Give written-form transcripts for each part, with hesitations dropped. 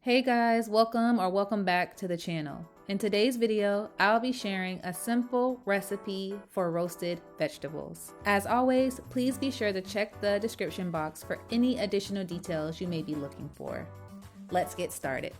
Hey guys, welcome back to the channel. In today's video, I'll be sharing a simple recipe for roasted vegetables. As always, please be sure to check the description box for any additional details you may be looking for. Let's get started.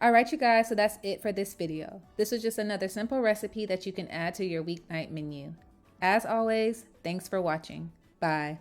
Alright you guys, so that's it for this video. This was just another simple recipe that you can add to your weeknight menu. As always, thanks for watching. Bye.